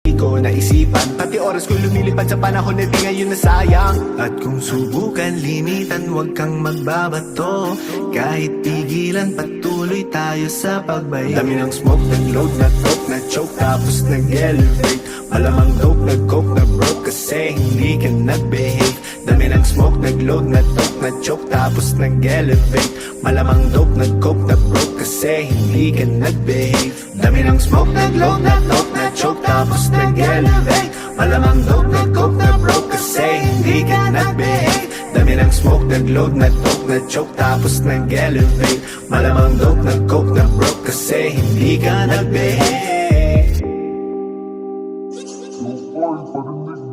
Di ko naisipan, pati oras ko lumilipad sa panahon na di ngayon nasayang. At kung subukan limitan, huwag kang magbabato. Kahit pigilan, patuloy tayo sa pagbayo. Dami ng smoke, nag-load, na-coke, na-choke, tapos nag-elevate. Malamang dope, nag-coke, na-broke, kasi hindi ka nag-behave. Dami ng smoke, nag-load, na-toke, na-choke, tapos nag-elevate. Malamang dope, nag-coke, na-broke, kasi hindi ka nag-behave. Dami ng smoke, nag-load, na-toke, na-choke, tapos nag-elevate. Malamang dope, nag-coke, na-broke, kasi hindi ka nag-behave. Dami ng smoke, nag-load, na-toke, na-choke, tapos nag-elevate. Malamang dope, nag-coke, na-broke, kasi hindi ka nag-behave. Yung boy, parinig